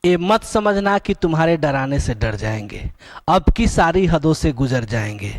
ये मत समझना कि तुम्हारे डराने से डर जाएंगे, अब की सारी हदों से गुजर जाएंगे।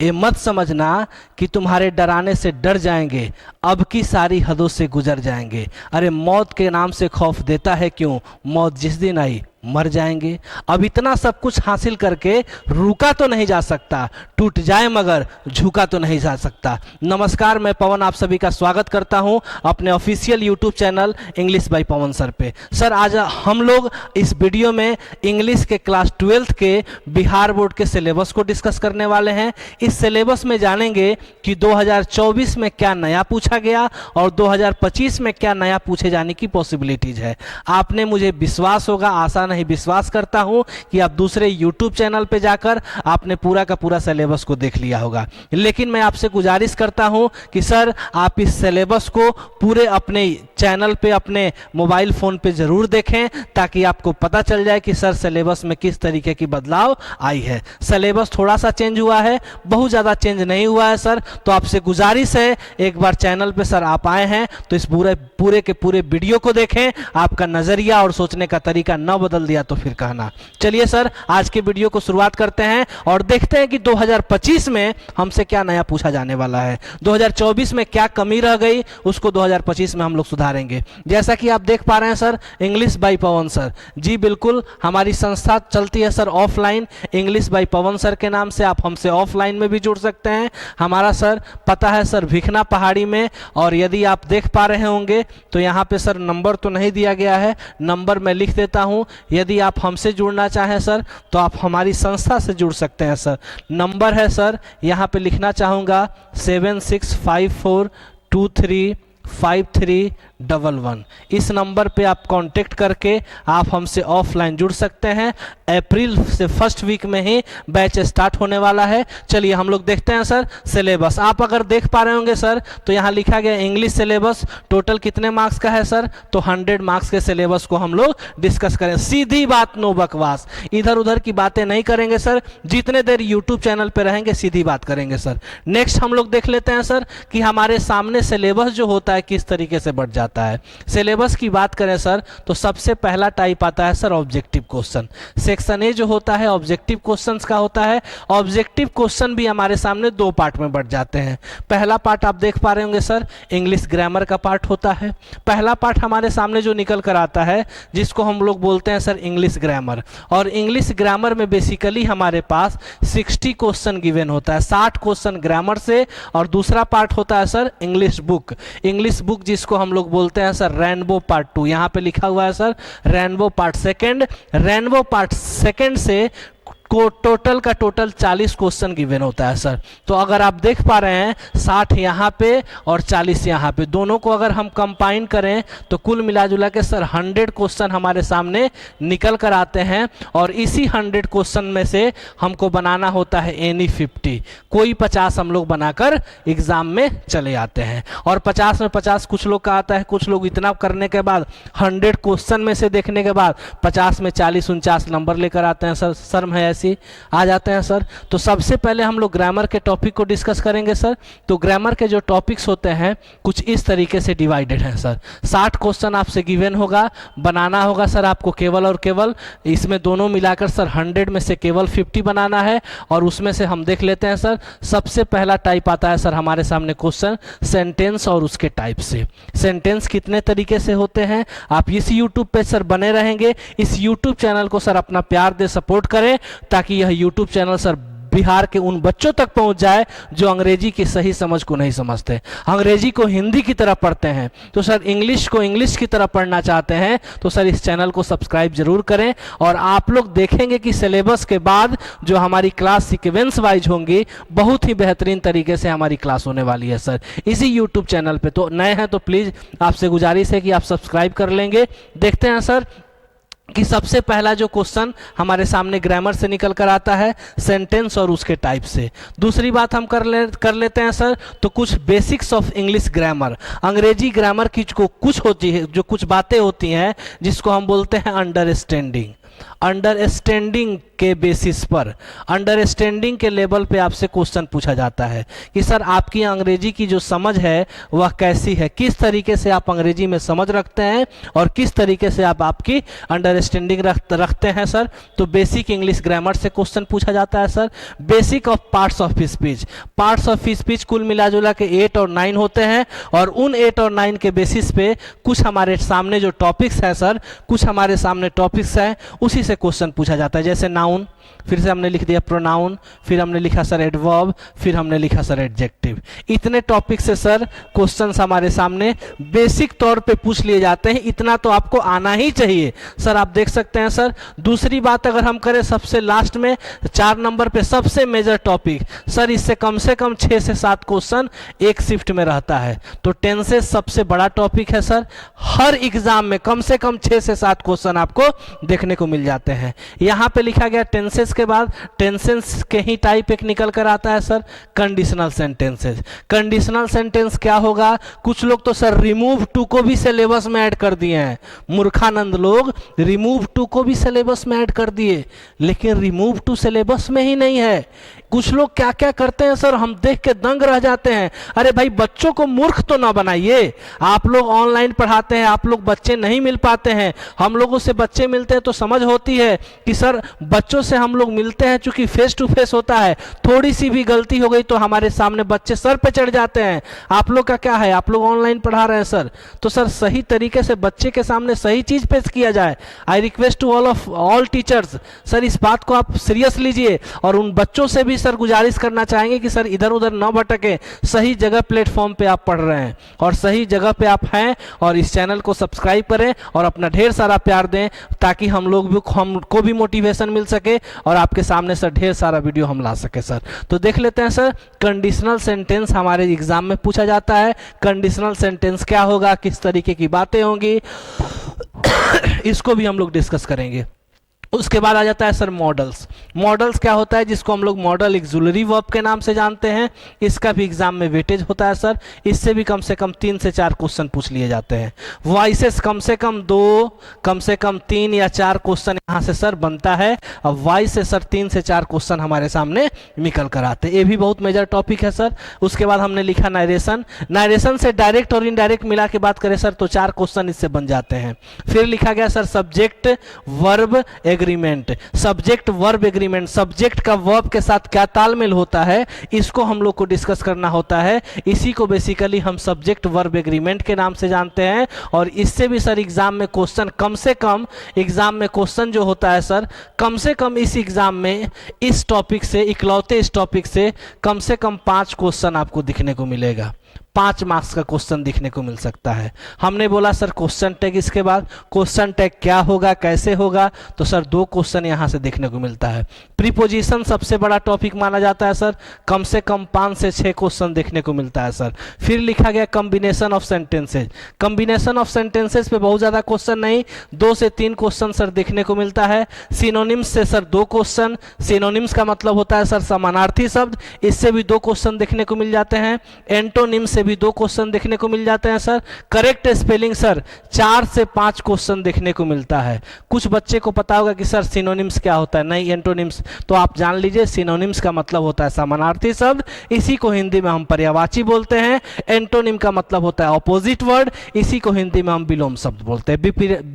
ये मत समझना कि तुम्हारे डराने से डर जाएंगे, अब की सारी हदों से गुजर जाएंगे। अरे मौत के नाम से खौफ देता है क्यों, मौत जिस दिन आई मर जाएंगे। अब इतना सब कुछ हासिल करके रुका तो नहीं जा सकता, टूट जाए मगर झुका तो नहीं जा सकता। नमस्कार, मैं पवन आप सभी का स्वागत करता हूं अपने official YouTube channel English by Pavan sir पे। सर आज हम लोग इस वीडियो में इंग्लिश के क्लास 12th के बिहार बोर्ड के सिलेबस को डिस्कस करने वाले हैं। इस सिलेबस में जानेंगे कि 2024 में क्या नया पूछा गया और 2025 में क्या नया पूछे जाने की पॉसिबिलिटीज है। आपने मुझे विश्वास होगा, आशा नहीं विश्वास करता हूं कि आप दूसरे YouTube चैनल पे जाकर आपने पूरा का पूरा सिलेबस को देख लिया होगा, लेकिन मैं आपसे गुजारिश करता हूं कि सर आप इस सिलेबस को पूरे अपने चैनल पे अपने मोबाइल फ़ोन पे ज़रूर देखें ताकि आपको पता चल जाए कि सर सिलेबस में किस तरीके की बदलाव आई है। सिलेबस थोड़ा सा चेंज हुआ है, बहुत ज़्यादा चेंज नहीं हुआ है सर, तो आपसे गुजारिश है एक बार चैनल पे सर आप आए हैं तो इस पूरे के पूरे वीडियो को देखें, आपका नज़रिया और सोचने का तरीका न बदल दिया तो फिर कहना। चलिए सर आज के वीडियो को शुरुआत करते हैं और देखते हैं कि 2025 में हमसे क्या नया पूछा जाने वाला है। 2024 में क्या कमी रह गई उसको 2025 में हम लोग सुधारेंगे। जैसा कि आप देख पा रहे हैं sir, English by Pavan sir, जी बिल्कुल हमारी संस्था चलती है sir offline, English by Pavan sir के नाम से आप हमसे ऑफलाइन में भी जुड़ सकते हैं। हमारा सर पता है सर भिखना पहाड़ी में, और यदि आप देख पा रहे होंगे तो यहाँ पे सर नंबर तो नहीं दिया गया है, नंबर मैं लिख देता हूँ। यदि आप हमसे जुड़ना चाहें सर तो आप हमारी संस्था से जुड़ सकते हैं सर। नंबर है सर, यहाँ पे लिखना चाहूँगा 7654235311। इस नंबर पे आप कांटेक्ट करके आप हमसे ऑफलाइन जुड़ सकते हैं। अप्रैल से फर्स्ट वीक में ही बैच स्टार्ट होने वाला है। चलिए हम लोग देखते हैं सर सिलेबस। आप अगर देख पा रहे होंगे सर तो यहाँ लिखा गया इंग्लिश सिलेबस टोटल कितने मार्क्स का है सर, तो 100 मार्क्स के सिलेबस को हम लोग डिस्कस करें। सीधी बात, नो बकवास, इधर उधर की बातें नहीं करेंगे सर। जितने देर यूट्यूब चैनल पर रहेंगे सीधी बात करेंगे सर। नेक्स्ट हम लोग देख लेते हैं सर कि हमारे सामने सिलेबस जो होता है किस तरीके से बढ़ जाता है। सिलेबस की बात करें सर तो सबसे पहला टाइप आता है sir objective question. Section A जो होता है ऑब्जेक्टिव क्वेश्चंस का होता है। ऑब्जेक्टिव क्वेश्चन भी हमारे सामने दो पार्ट में बढ़ जाते हैं। पहला पार्ट आप देख पा रहे होंगे सर इंग्लिश ग्रामर का पार्ट होता है। पहला पार्ट हमारे सामने जो निकल कर आता है जिसको हम लोग बोलते हैं सर इंग्लिश ग्रामर, और इंग्लिश ग्रामर में बेसिकली हमारे पास 60 क्वेश्चन गिवन होता है, 60 क्वेश्चन ग्रामर से। और दूसरा पार्ट होता है sir English book, English book जिसको हम लोग बोलते हैं सर रेनबो पार्ट 2। यहाँ पे लिखा हुआ है sir rainbow part second. Rainbow part second से को टोटल का टोटल 40 क्वेश्चन गिवन होता है सर। तो अगर आप देख पा रहे हैं 60 यहाँ पे और 40 यहाँ पे, दोनों को अगर हम कंबाइन करें तो कुल मिला जुला के सर 100 क्वेश्चन हमारे सामने निकल कर आते हैं। और इसी 100 क्वेश्चन में से हमको बनाना होता है एनी 50, कोई 50 हम लोग बनाकर एग्जाम में चले आते हैं। और 50 में 50 कुछ लोग का आता है, कुछ लोग इतना करने के बाद 100 क्वेश्चन में से देखने के बाद 50 में 40-49 नंबर लेकर आते हैं सर। शर्म है ऐसी आ जाते हैं सर। तो सबसे पहले हम लोग ग्रामर के टॉपिक को डिस्कस करेंगे सर। तो ग्रामर के जो टॉपिक्स होते हैं कुछ इस तरीके से डिवाइडेड हैं सर। 60 क्वेश्चन आपसे गिवन होगा, बनाना होगा सर आपको केवल और केवल, इसमें दोनों मिलाकर सर 100 में से केवल 50 बनाना है। और उसमें से हम देख लेते हैं सर सबसे पहला टाइप आता है सर हमारे सामने क्वेश्चन सेंटेंस और उसके टाइप से। सेंटेंस कितने तरीके से होते हैं आप इस यूट्यूब पे सर बने रहेंगे। इस यूट्यूब चैनल को सर अपना प्यार दे, सपोर्ट करें ताकि यह यूट्यूब चैनल सर बिहार के उन बच्चों तक पहुंच जाए जो अंग्रेजी की सही समझ को नहीं समझते, अंग्रेजी को हिंदी की तरह पढ़ते हैं। तो सर इंग्लिश को इंग्लिश की तरह पढ़ना चाहते हैं तो सर इस चैनल को सब्सक्राइब जरूर करें। और आप लोग देखेंगे कि सिलेबस के बाद जो हमारी क्लास सीक्वेंस वाइज होंगी बहुत ही बेहतरीन तरीके से हमारी क्लास होने वाली है सर इसी यूट्यूब चैनल पे। तो नए हैं तो प्लीज़ आपसे गुजारिश है कि आप सब्सक्राइब कर लेंगे। देखते हैं सर कि सबसे पहला जो क्वेश्चन हमारे सामने ग्रामर से निकल कर आता है सेंटेंस और उसके टाइप से। दूसरी बात हम कर लेते हैं सर तो कुछ बेसिक्स ऑफ इंग्लिश ग्रामर। अंग्रेजी ग्रामर की जो कुछ होती है, जो कुछ बातें होती हैं जिसको हम बोलते हैं अंडरस्टैंडिंग। अंडरस्टैंडिंग के बेसिस पर, अंडरस्टैंडिंग के लेवल पे आपसे क्वेश्चन पूछा जाता है कि सर आपकी अंग्रेजी की जो समझ है वह कैसी है, किस तरीके से आप अंग्रेजी में समझ रखते हैं और किस तरीके से आप आपकी अंडरस्टैंडिंग रखते हैं सर। तो बेसिक इंग्लिश ग्रामर से क्वेश्चन पूछा जाता है sir. Basic of parts of speech, parts of speech कुल मिलाजुला के 8 और 9 होते हैं और उन 8 और 9 के बेसिस पे कुछ हमारे सामने जो टॉपिक्स हैं सर, कुछ हमारे सामने टॉपिक्स हैं उसी से क्वेश्चन पूछा जाता है। जैसे नाउन, फिर से हमने लिख दिया प्रोनाउन, फिर हमने लिखा सर एडवर्ब, फिर हमने लिखा सर एडजेक्टिव। इतने टॉपिक से सर क्वेश्चंस हमारे सामने बेसिक तौर पे पूछ लिए जाते हैं। इतना तो आपको आना ही चाहिए सर। आप देख सकते हैं सर। दूसरी बात अगर हम करें सबसे लास्ट में 4 नंबर पे सबसे मेजर टॉपिक सर, इससे कम से कम 6 से 7 क्वेश्चन एक शिफ्ट में रहता है। तो टेंसेस सबसे बड़ा टॉपिक है सर। हर एग्जाम में कम से कम 6 से 7 क्वेश्चन आपको देखने को मिल जाते हैं। यहाँ पे लिखा गया टेंसेस के बाद टेंसेस के ही टाइप एक निकल कर आता है sir, conditional sentences. Conditional sentence क्या होगा? कुछ लोग तो सर रिमूव टू को भी सिलेबस में ऐड कर दिए हैं। मूर्खानंद लोग रिमूव टू को भी सिलेबस में ऐड कर दिए, लेकिन रिमूव टू सिलेबस में ही नहीं है। कुछ लोग क्या क्या करते हैं सर, हम देख के दंग रह जाते हैं। अरे भाई बच्चों को मूर्ख तो ना बनाइए। आप लोग ऑनलाइन पढ़ाते हैं, आप लोग बच्चे नहीं मिल पाते हैं। हम लोगों से बच्चे मिलते हैं तो समझ होती है कि सर बच्चों से हम लोग मिलते हैं, चूंकि फेस टू फेस होता है, थोड़ी सी भी गलती हो गई तो हमारे सामने बच्चे सर पे चढ़ जाते हैं। आप लोग का क्या है, आप लोग ऑनलाइन पढ़ा रहे हैं सर, तो सर सही तरीके से बच्चे के सामने सही चीज पेश किया जाए। I request to all teachers, sir इस बात को आप सीरियस लीजिए और उन बच्चों से भी सर गुजारिश करना चाहेंगे कि सर इधर उधर न भटके, सही जगह प्लेटफॉर्म पे आप पढ़ रहे हैं और सही जगह पे आप हैं। और इस चैनल को सब्सक्राइब करें और अपना ढेर सारा प्यार दें ताकि हमको भी मोटिवेशन मिल सके और आपके सामने सर ढेर सारा वीडियो हम ला सके सर। तो देख लेते हैं सर, कंडीशनल सेंटेंस हमारे एग्जाम में पूछा जाता है। कंडीशनल सेंटेंस क्या होगा, किस तरीके की बातें होंगी, इसको भी हम लोग डिस्कस करेंगे। उसके बाद आ जाता है सर मॉडल्स। मॉडल्स क्या होता है, जिसको हम लोग मॉडल एक्सुलरी वर्ब के नाम से जानते हैं। इसका भी एग्जाम में वेटेज होता है सर। इससे भी कम से कम 3 से 4 क्वेश्चन पूछ लिए जाते हैं। वॉइसेस कम से कम 2, कम से कम 3 या 4 क्वेश्चन यहाँ से सर बनता है। अब वॉइस से सर 3 से 4 क्वेश्चन हमारे सामने निकल कर आते हैं। ये भी बहुत मेजर टॉपिक है सर। उसके बाद हमने लिखा नारेशन। नारेशन से डायरेक्ट और इनडायरेक्ट मिला के बात करें सर तो 4 क्वेश्चन इससे बन जाते हैं। फिर लिखा गया sir subject verb agreement. Subject verb agreement, subject का वर्ब के साथ क्या तालमेल होता है, इसको हम लोग को डिस्कस करना होता है। इसी को बेसिकली हम सब्जेक्ट वर्ब एग्रीमेंट के नाम से जानते हैं। और इससे भी सर एग्जाम में क्वेश्चन कम से कम, एग्जाम में क्वेश्चन जो होता है सर, कम से कम इस एग्जाम में इस टॉपिक से, इकलौते इस टॉपिक से कम से कम 5 क्वेश्चन आपको दिखने को मिलेगा। 5 मार्क्स का क्वेश्चन दिखने को मिल सकता है। हमने बोला सर क्वेश्चन टैग, इसके बाद क्वेश्चन टैग क्या होगा, कैसे होगा, तो सर 2 क्वेश्चन यहां से देखने को मिलता है। प्रीपोजिशन सबसे बड़ा टॉपिक माना जाता है सर, कम से कम 5 से 6 क्वेश्चन देखने को मिलता है सर। फिर लिखा गया combination of sentences. Combination of sentences पे बहुत ज्यादा क्वेश्चन नहीं, 2 से 3 क्वेश्चन सर देखने को मिलता है। सिनोनिम्स से सर 2 क्वेश्चन। सिनोनिम्स का मतलब होता है सर समानार्थी शब्द, इससे भी 2 क्वेश्चन देखने को मिल जाते हैं। एंटोनिम से भी 2 क्वेश्चन देखने को मिल जाते हैं सर। करेक्ट स्पेलिंग सर 4 से 5 क्वेश्चन देखने को मिलता है। कुछ बच्चे को पता होगा कि सर सिनोनिम्स क्या होता है, नहीं एंटोनिम्स, तो आप जान लीजिए सिनोनिम्स का मतलब होता है समानार्थी शब्द, इसी को हिंदी में हम पर्यायवाची बोलते हैं। एंटोनिम का मतलब होता है ऑपोजिट वर्ड, इसी को हिंदी में हम विलोम शब्द बोलते हैं।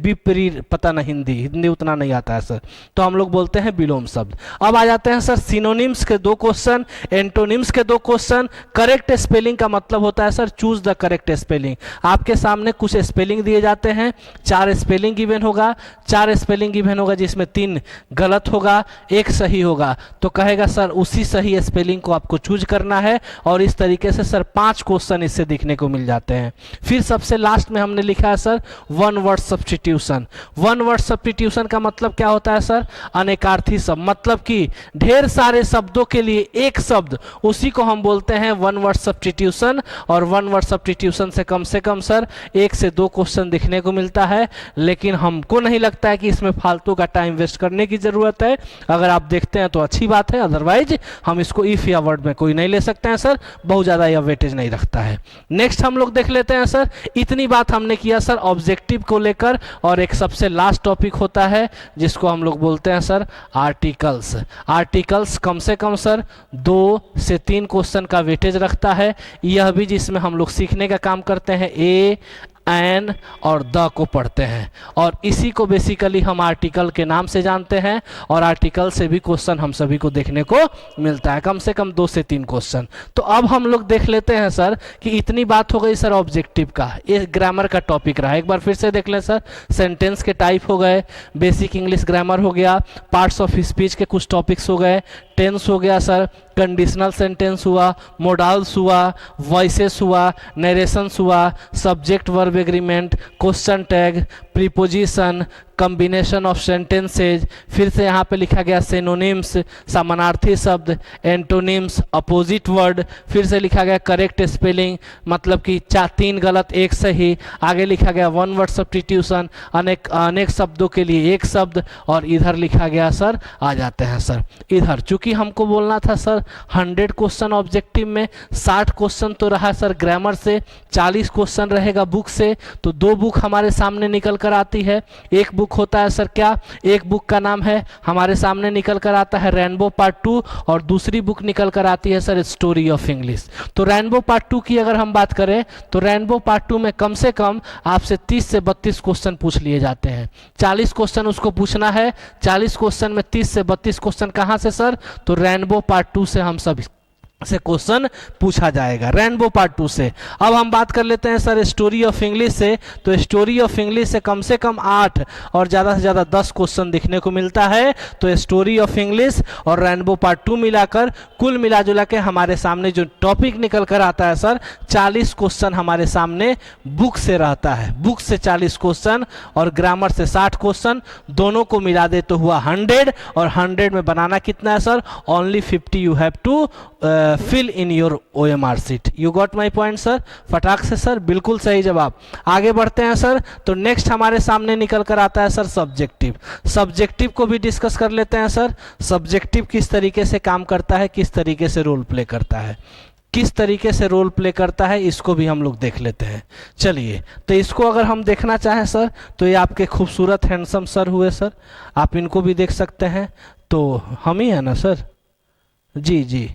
विपरीत पता नहीं, हिंदी उतना नहीं आता है सर, तो हम लोग बोलते हैं विलोम शब्द। अब आ जाते हैं सर सिनोनिम्स के 2 क्वेश्चन, एंटोनिम्स के 2 क्वेश्चन। करेक्ट स्पेलिंग का मतलब होता है sir choose the correct spelling. आपके सामने कुछ स्पेलिंग दिए जाते हैं, 4 स्पेलिंग गिवन होगा, 4 स्पेलिंग गिवन होगा जिसमें 3 गलत होगा, 1 सही होगा। तो कहेगा सर उसी सही स्पेलिंग को आपको चूज करना है और इस तरीके से सर 5 क्वेश्चन इससे देखने को मिल जाते हैं। फिर सबसे लास्ट में हमने लिखा है sir 1 word substitution. 1 word substitution का मतलब क्या होता है सर, अनेकार्थी शब्द, मतलब कि ढेर सारे शब्दों के लिए एक शब्द, उसी को हम बोलते हैं 1 वर्ड सब्स्टिट्यूशन। और वन वर्ड सब्स्टिट्यूशन से कम सर 1 से 2 क्वेश्चन दिखने को मिलता है, लेकिन हमको नहीं लगता है कि इसमें फालतू का टाइम वेस्ट करने की ज़रूरत है। अगर आप देखते हैं तो अच्छी बात है, अदरवाइज हम इसको इफ या वर्ड में कोई नहीं ले सकते हैं सर, बहुत ज़्यादा यह वेटेज नहीं रखता है। नेक्स्ट हम लोग देख लेते हैं सर, इतनी बात हमने किया सर ऑब्जेक्टिव को लेकर, और एक सबसे लास्ट टॉपिक होता है जिसको हम लोग बोलते हैं सर आर्टिकल्स। आर्टिकल्स कम से कम सर 2 से 3 क्वेश्चन का वेटेज रखता है। यह भी जिसमें हम लोग सीखने का काम करते हैं, ए एन और द को पढ़ते हैं, और इसी को बेसिकली हम आर्टिकल के नाम से जानते हैं, और आर्टिकल से भी क्वेश्चन हम सभी को देखने को मिलता है, कम से कम 2 से 3 क्वेश्चन। तो अब हम लोग देख लेते हैं सर कि इतनी बात हो गई सर ऑब्जेक्टिव का, ये ग्रामर का टॉपिक रहा। एक बार फिर से देख लें सर, सेंटेंस के टाइप हो गए, बेसिक इंग्लिश ग्रामर हो गया, पार्ट्स ऑफ स्पीच के कुछ टॉपिक्स हो गए, टेंस हो गया सर, कंडीशनल सेंटेंस हुआ, मोडाल्स हुआ, वॉइसेस हुआ, नरेशंस हुआ, subject verb agreement, question tag, preposition, combination of sentences, फिर से यहाँ पे लिखा गया सिनोनिम्स, समानार्थी शब्द, एंटोनिम्स, अपोजिट वर्ड, फिर से लिखा गया करेक्ट स्पेलिंग, मतलब कि 3 गलत 1 सही, आगे लिखा गया वन वर्ड सब्स्टिट्यूशन, अनेक शब्दों के लिए 1 शब्द, और इधर लिखा गया सर, आ जाते हैं सर इधर, चूंकि हमको बोलना था सर 100 क्वेश्चन ऑब्जेक्टिव में, 60 क्वेश्चन तो रहा सर ग्रामर से, 40 क्वेश्चन रहेगा बुक से, तो 2 बुक हमारे सामने निकल कर आती है। एक बुक होता है सर क्या, एक बुक का नाम है हमारे सामने निकल कर आता है रेनबो पार्ट 2, और दूसरी बुक निकल कर आती है सर स्टोरी ऑफ इंग्लिश। तो रेनबो पार्ट 2 की अगर हम बात करें तो रेनबो पार्ट 2 में कम से कम आपसे 30 से 32 क्वेश्चन पूछ लिए जाते हैं, 40 क्वेश्चन उसको पूछना है, 40 क्वेश्चन में 30 से 32 क्वेश्चन कहाँ से सर, तो रेनबो पार्ट 2 से हम सभी से क्वेश्चन पूछा जाएगा, रेनबो पार्ट 2 से। अब हम बात कर लेते हैं सर स्टोरी ऑफ इंग्लिश से, तो स्टोरी ऑफ इंग्लिश से कम 8 और ज़्यादा से ज़्यादा 10 क्वेश्चन दिखने को मिलता है। तो स्टोरी ऑफ इंग्लिश और रेनबो पार्ट 2 मिलाकर कुल मिला जुला के हमारे सामने जो टॉपिक निकल कर आता है सर 40 क्वेश्चन हमारे सामने बुक से रहता है, बुक से 40 क्वेश्चन और ग्रामर से 60 क्वेश्चन, दोनों को मिला दे तो हुआ 100, और 100 में बनाना कितना है sir, only 50 you have to fill in your OMR sheet. You got my point sir, फटाक से सर, बिल्कुल सही जवाब। आगे बढ़ते हैं सर, तो नेक्स्ट हमारे सामने निकल कर आता है सर सब्जेक्टिव। सब्जेक्टिव को भी डिस्कस कर लेते हैं सर, सब्जेक्टिव किस तरीके से काम करता है, किस तरीके से रोल प्ले करता है, किस तरीके से रोल प्ले करता है, इसको भी हम लोग देख लेते हैं। चलिए, तो इसको अगर हम देखना चाहें सर, तो ये आपके खूबसूरत हैंडसम सर हुए सर, आप इनको भी देख सकते हैं। तो हम ही है ना सर, जी जी,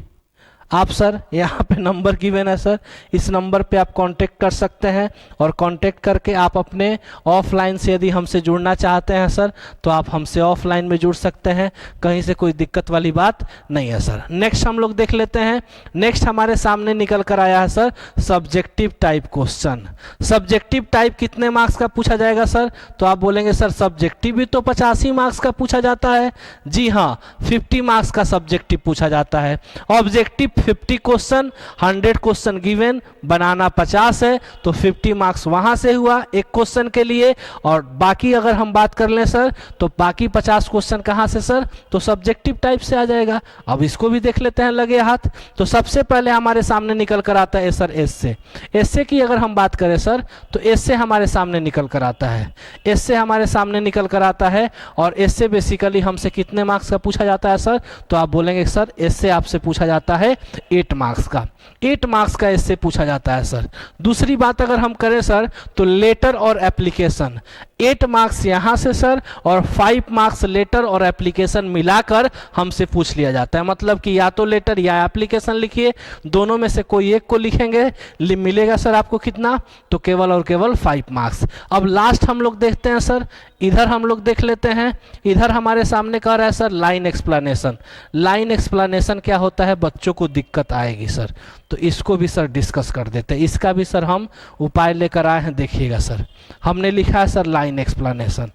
आप सर यहाँ पे नंबर गिवन है सर, इस नंबर पे आप कांटेक्ट कर सकते हैं, और कांटेक्ट करके आप अपने ऑफलाइन से यदि हमसे जुड़ना चाहते हैं सर, तो आप हमसे ऑफलाइन में जुड़ सकते हैं, कहीं से कोई दिक्कत वाली बात नहीं है सर। नेक्स्ट हम लोग देख लेते हैं, नेक्स्ट हमारे सामने निकल कर आया है sir subjective type question. Subjective type कितने मार्क्स का पूछा जाएगा सर, तो आप बोलेंगे सर सब्जेक्टिव भी तो 85 मार्क्स का पूछा जाता है। जी हाँ, 50 मार्क्स का सब्जेक्टिव पूछा जाता है। ऑब्जेक्टिव 50 क्वेश्चन, 100 क्वेश्चन गिवन, बनाना 50 है, तो 50 मार्क्स वहां से हुआ एक क्वेश्चन के लिए, और बाकी अगर हम बात कर लें सर, तो बाकी 50 क्वेश्चन कहां से सर, तो सब्जेक्टिव टाइप से आ जाएगा। अब इसको भी देख लेते हैं लगे हाथ। तो सबसे पहले हमारे सामने निकल कर आता है सर एस्से। एस्से की अगर हम बात करें सर, तो एस्से हमारे सामने निकल कर आता है, एस्से हमारे सामने निकल कर आता है, और एस्से बेसिकली हमसे कितने मार्क्स का पूछा जाता है सर, तो आप बोलेंगे सर एस्से आपसे पूछा जाता है 8 मार्क्स का, 8 मार्क्स का इससे पूछा जाता है सर। दूसरी बात अगर हम करें सर, तो लेटर और एप्लीकेशन, 8 मार्क्स यहाँ से सर, और 5 मार्क्स लेटर और एप्लीकेशन मिलाकर हमसे पूछ लिया जाता है। मतलब कि या तो लेटर या एप्लीकेशन लिखिए, दोनों में से कोई एक को लिखेंगे, मिलेगा सर आपको कितना, तो केवल और केवल 5 मार्क्स। अब लास्ट हम लोग देखते हैं सर, इधर हम लोग देख लेते हैं, इधर हमारे सामने कह रहा है sir line explanation. Line explanation क्या होता है, बच्चों को दिक्कत आएगी सर, तो इसको भी सर डिस्कस कर देते हैं। इसका भी सर हम उपाय लेकर आए हैं, देखिएगा सर। हमने लिखा है सर लाइन एक्सप्लेनेशन,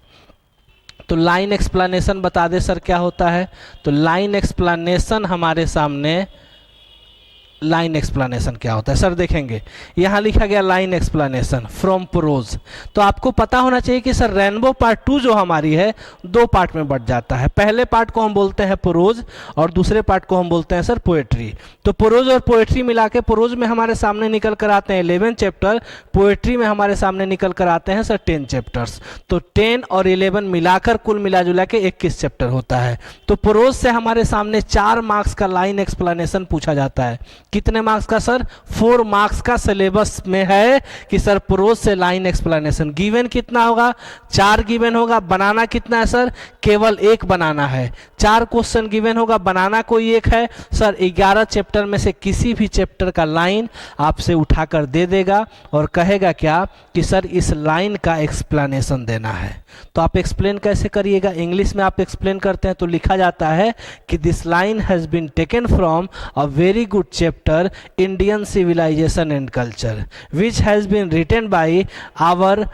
तो लाइन एक्सप्लेनेशन बता दे सर क्या होता है। तो लाइन एक्सप्लेनेशन हमारे सामने लाइन एक्सप्लेनेशन क्या होता है सर, देखेंगे यहाँ लिखा गया लाइन एक्सप्लेनेशन फ्रॉम प्रोज। तो आपको पता होना चाहिए कि सर रेनबो पार्ट 2 जो हमारी है 2 पार्ट में बढ़ जाता है। पहले पार्ट को हम बोलते हैं प्रोज और दूसरे पार्ट को हम बोलते हैं सर पोएट्री। तो प्रोज और पोएट्री मिला के प्रोज में हमारे सामने निकल कर आते हैं 11 चैप्टर, पोएट्री में हमारे सामने निकल कर आते हैं सर 10 चैप्टर्स। तो 10 और 11 मिलाकर कुल मिला जुला के 21 चैप्टर होता है। तो प्रोज से हमारे सामने 4 मार्क्स का लाइन एक्सप्लेनेशन पूछा जाता है। कितने मार्क्स का सर? 4 मार्क्स का सिलेबस में है कि सर प्रोज से लाइन एक्सप्लेनेशन। गिवन कितना होगा? 4 गिवन होगा। बनाना कितना है सर? केवल 1 बनाना है। 4 क्वेश्चन गिवन होगा, बनाना कोई 1 है सर। 11 चैप्टर में से किसी भी चैप्टर का लाइन आपसे उठाकर दे देगा और कहेगा क्या कि सर इस लाइन का एक्सप्लेनेशन देना है। तो आप एक्सप्लेन कैसे करिएगा? इंग्लिश में आप एक्सप्लेन करते हैं तो लिखा जाता है कि this line has been taken from a very good chapter Indian civilisation and culture which has been written by our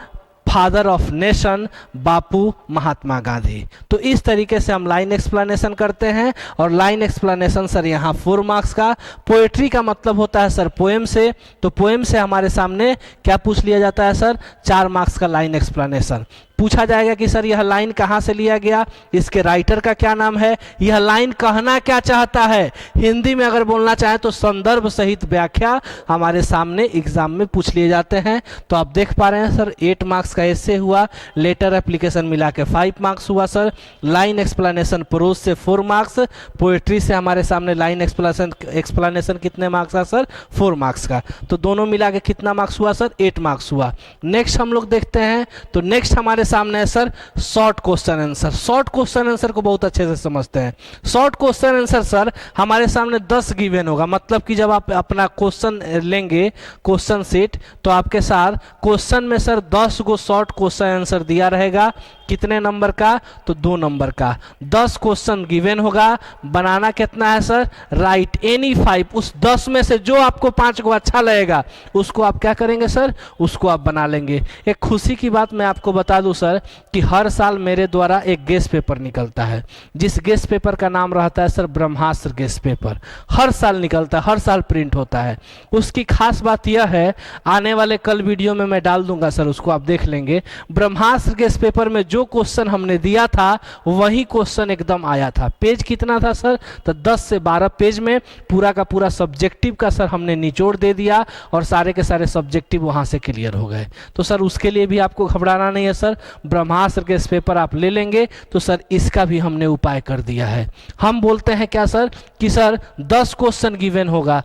father of nation Bapu Mahatma Gandhi. तो इस तरीके से हम लाइन एक्सप्लेनेशन करते हैं और लाइन एक्सप्लेनेशन सर यहाँ 4 मार्क्स का। पोएट्री का मतलब होता है सर पोएम से, तो पोएम से हमारे सामने क्या पूछ लिया जाता है सर? 4 मार्क्स का लाइन एक्सप्लेनेशन। पूछा जाएगा कि सर यह लाइन कहाँ से लिया गया, इसके राइटर का क्या नाम है, यह लाइन कहना क्या चाहता है। हिंदी में अगर बोलना चाहे तो संदर्भ सहित व्याख्या हमारे सामने एग्जाम में पूछ लिए जाते हैं। तो आप देख पा रहे हैं सर 8 मार्क्स का ऐसे हुआ, लेटर एप्लीकेशन मिला के 5 मार्क्स हुआ सर। लाइन एक्सप्लेनेशन प्रोज से 4 मार्क्स, पोएट्री से हमारे सामने लाइन एक्सप्लेनेशन कितने मार्क्स का सर? 4 मार्क्स का। तो दोनों मिला के कितना मार्क्स हुआ सर? 8 मार्क्स हुआ। नेक्स्ट हम लोग देखते हैं, तो नेक्स्ट हमारे सामने है sir short question answer. Short question answer को बहुत अच्छे से समझते हैं। शॉर्ट क्वेश्चन आंसर सर हमारे सामने 10 गिवन होगा, मतलब कि जब आप अपना क्वेश्चन लेंगे क्वेश्चन सीट तो आपके साथ क्वेश्चन में सर 10 गो शॉर्ट क्वेश्चन आंसर दिया रहेगा। कितने नंबर का? तो 2 नंबर का। 10 क्वेश्चन गिवन होगा। बनाना कितना है सर? Right any 5। उस 10 में से जो आपको 5 को अच्छा लगेगा उसको आप क्या करेंगे सर? उसको आप बना लेंगे। एक खुशी की बात मैं आपको बता दूं सर कि हर साल मेरे द्वारा एक गेस्ट पेपर निकलता है, जिस गेस्ट पेपर का नाम रहता है सर ब्रह्मास्त्र गेस्ट पेपर। हर साल निकलता है, हर साल प्रिंट होता है। उसकी खास बात यह है, आने वाले कल वीडियो में मैं डाल दूंगा सर, उसको आप देख लेंगे। ब्रह्मास्त्र गेस्ट पेपर में जो क्वेश्चन हमने दिया था वही क्वेश्चन एकदम आया था। पेज कितना था सर? तो 10 से 12 पेज में पूरा का पूरा सब्जेक्टिव का सर हमने निचोड़ दे दिया और सारे के सारे सब्जेक्टिव वहां से क्लियर हो गए। तो सर उसके लिए भी आपको घबराना नहीं है सर, ब्रह्मास्त्र के पेपर आप ले लेंगे तो सर इसका भी हमने उपाय कर दिया है। हम बोलते हैं क्या सर कि सर 10 क्वेश्चन गिवन होगा,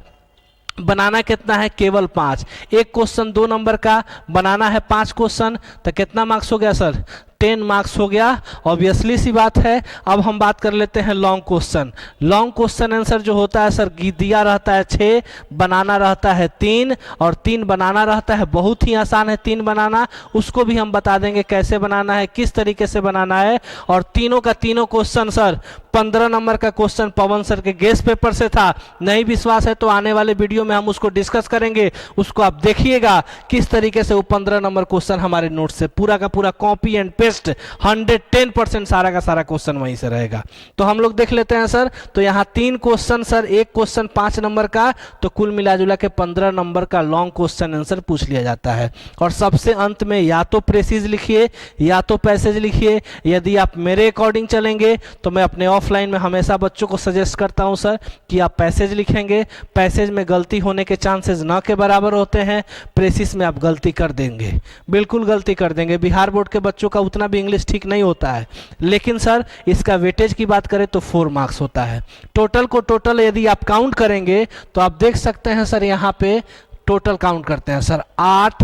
बनाना कितना है? केवल 5। एक क्वेश्चन 2 नंबर का, बनाना है 5 क्वेश्चन, तो कितना मार्क्स हो गया सर? 10 मार्क्स हो गया। ऑब्वियसली सी बात है। अब हम बात कर लेते हैं long question. Long question answer जो होता है सर दिया रहता है 6, बनाना रहता है 3 और 3 बनाना रहता है। बहुत ही आसान है 3 बनाना, उसको भी हम बता देंगे कैसे बनाना है, किस तरीके से बनाना है। और तीनों का तीनों क्वेश्चन सर 15 नंबर का क्वेश्चन पवन सर के गेस्ट पेपर से था। नहीं विश्वास है तो आने वाले वीडियो में हम उसको डिस्कस करेंगे, उसको आप देखिएगा किस तरीके से वो 15 नंबर क्वेश्चन हमारे नोट से पूरा का पूरा कॉपी एंड पेस्ट 110% सारा का सारा क्वेश्चन वहीं से रहेगा। तो हम लोग देख लेते हैं सर। तो यहाँ 3 क्वेश्चन सर, एक क्वेश्चन 5 नंबर का, तो कुल मिला जुला के 15 नंबर का लॉन्ग क्वेश्चन आंसर पूछ लिया जाता है। और सबसे अंत में या तो प्रेसिज लिखिए या तो पैसेज लिखिए। यदि आप मेरे अकॉर्डिंग चलेंगे तो मैं अपने ऑफलाइन में हमेशा बच्चों को सजेस्ट करता हूं सर कि आप पैसेज लिखेंगे। पैसेज में गलती होने के चांसेस न के बराबर होते हैं, प्रेसिज में आप गलती कर देंगे, बिल्कुल गलती कर देंगे। बिहार बोर्ड के बच्चों का उतना भी इंग्लिश ठीक नहीं होता है, लेकिन सर इसका वेटेज की बात करें तो 4 मार्क्स होता है। टोटल को टोटल यदि आप काउंट करेंगे तो आप देख सकते हैं सर यहाँ पे टोटल काउंट करते हैं सर 8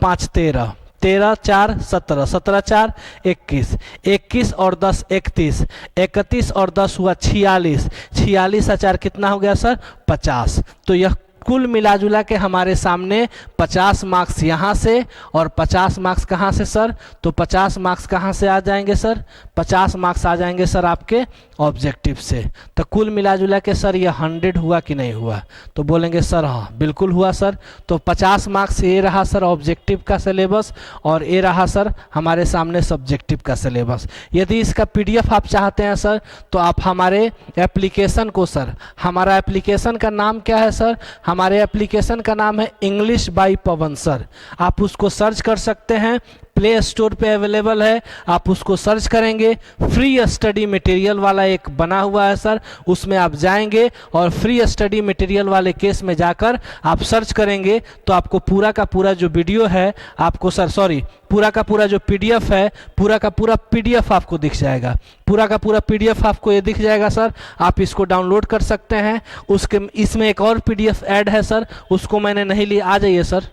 5 13, 13 4 17, 17 4 21, 21 और 10 31, 31 और 10 हुआ 46, 46 और 4 कितना हो गया सर? 50। तो यह कुल मिला जुला के हमारे सामने 50 मार्क्स यहाँ से और 50 मार्क्स कहाँ से सर, तो 50 मार्क्स कहाँ से आ जाएंगे सर, 50 मार्क्स आ जाएंगे सर आपके ऑब्जेक्टिव से। तो कुल मिला जुला के सर ये 100 हुआ कि नहीं हुआ, तो बोलेंगे सर हाँ बिल्कुल हुआ सर। तो 50 मार्क्स ये रहा सर ऑब्जेक्टिव का सिलेबस और ये रहा सर हमारे सामने सब्जेक्टिव का सिलेबस। यदि इसका PDF आप चाहते हैं सर तो आप हमारे एप्लीकेशन को सर, हमारा एप्लीकेशन का नाम क्या है सर, हमारे एप्लीकेशन का नाम है इंग्लिश बाय पवन सर। आप उसको सर्च कर सकते हैं, प्ले स्टोर पे अवेलेबल है, आप उसको सर्च करेंगे। फ्री स्टडी मटेरियल वाला एक बना हुआ है सर, उसमें आप जाएंगे और फ्री स्टडी मटेरियल वाले केस में जाकर आप सर्च करेंगे तो आपको पूरा का पूरा जो वीडियो है आपको सर सॉरी पूरा का पूरा जो PDF है, पूरा का पूरा PDF आपको दिख जाएगा, पूरा का पूरा PDF आपको ये दिख जाएगा सर। आप इसको डाउनलोड कर सकते हैं। उसके इसमें एक और PDF ऐड है सर, उसको मैंने नहीं लिया, आ जाइए सर।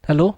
हेलो,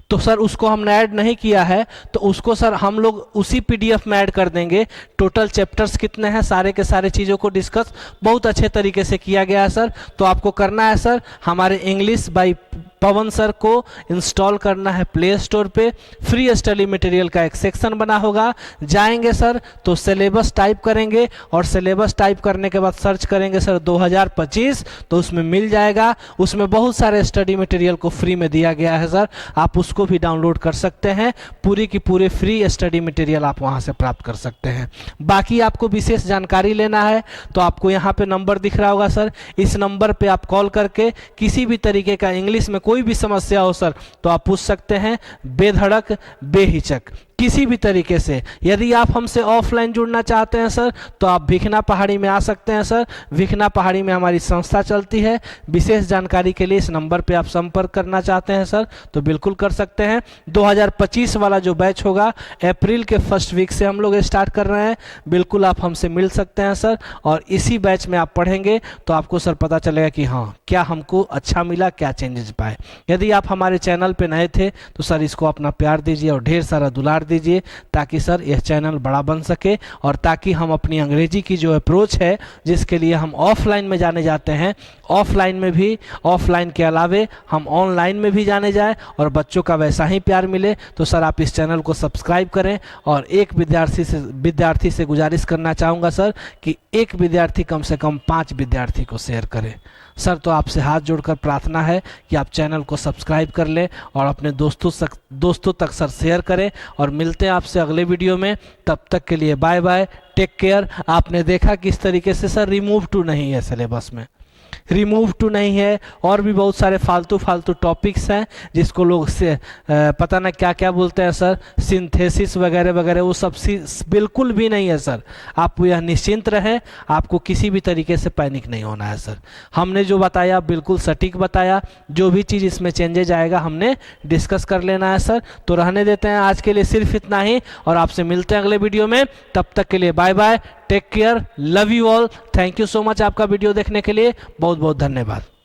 तो सर उसको हमने ऐड नहीं किया है तो उसको सर हम लोग उसी PDF में ऐड कर देंगे। टोटल चैप्टर्स कितने हैं सारे के सारे चीज़ों को डिस्कस बहुत अच्छे तरीके से किया गया है सर। तो आपको करना है सर हमारे इंग्लिश बाय पवन सर को इंस्टॉल करना है प्ले स्टोर पे। फ्री स्टडी मटेरियल का एक सेक्शन बना होगा, जाएंगे सर तो सिलेबस टाइप करेंगे और सिलेबस टाइप करने के बाद सर्च करेंगे सर 2025 तो उसमें मिल जाएगा। उसमें बहुत सारे स्टडी मटेरियल को फ्री में दिया गया है सर, आप उसको भी डाउनलोड कर सकते हैं। पूरी की पूरे फ्री स्टडी मटेरियल आप वहां से प्राप्त कर सकते हैं। बाकी आपको विशेष जानकारी लेना है तो आपको यहाँ पे नंबर दिख रहा होगा सर, इस नंबर पे आप कॉल करके किसी भी तरीके का इंग्लिश में कोई भी समस्या हो सर तो आप पूछ सकते हैं बेधड़क बेहिचक किसी भी तरीके से। यदि आप हमसे ऑफलाइन जुड़ना चाहते हैं सर तो आप भिखना पहाड़ी में आ सकते हैं सर, भिखना पहाड़ी में हमारी संस्था चलती है। विशेष जानकारी के लिए इस नंबर पे आप संपर्क करना चाहते हैं सर तो बिल्कुल कर सकते हैं। 2025 वाला जो बैच होगा अप्रैल के फर्स्ट वीक से हम लोग स्टार्ट कर रहे हैं, बिल्कुल आप हमसे मिल सकते हैं सर और इसी बैच में आप पढ़ेंगे तो आपको सर पता चलेगा कि हाँ क्या हमको अच्छा मिला, क्या चेंजेस पाए। यदि आप हमारे चैनल पे नए थे तो सर इसको अपना प्यार दीजिए और ढेर सारा दुलार दीजिए ताकि सर यह चैनल बड़ा बन सके और ताकि हम अपनी अंग्रेजी की जो अप्रोच है जिसके लिए हम ऑफलाइन में जाने जाते हैं, ऑफलाइन में भी ऑफलाइन के अलावे हम ऑनलाइन में भी जाने जाए और बच्चों का वैसा ही प्यार मिले। तो सर आप इस चैनल को सब्सक्राइब करें और एक विद्यार्थी से गुजारिश करना चाहूँगा सर कि एक विद्यार्थी कम से कम 5 विद्यार्थी को शेयर करें सर। तो आपसे हाथ जोड़कर प्रार्थना है कि आप चैनल को सब्सक्राइब कर लें और अपने दोस्तों तक सर शेयर करें और मिलते हैं आपसे अगले वीडियो में। तब तक के लिए बाय बाय, टेक केयर। आपने देखा किस तरीके से सर रिमूव टू नहीं है सिलेबस में, रिमूव टू नहीं है और भी बहुत सारे फालतू टॉपिक्स हैं जिसको लोग से पता ना क्या क्या बोलते हैं सर, सिंथेसिस वगैरह वगैरह, वो सब बिल्कुल भी नहीं है सर। आप यह निश्चिंत रहें, आपको किसी भी तरीके से पैनिक नहीं होना है सर। हमने जो बताया बिल्कुल सटीक बताया, जो भी चीज़ इसमें चेंजेज आएगा हमने डिस्कस कर लेना है सर। तो रहने देते हैं आज के लिए सिर्फ इतना ही और आपसे मिलते हैं अगले वीडियो में। तब तक के लिए bye bye, take care, love you all, thank you so much आपका वीडियो देखने के लिए, बहुत बहुत धन्यवाद।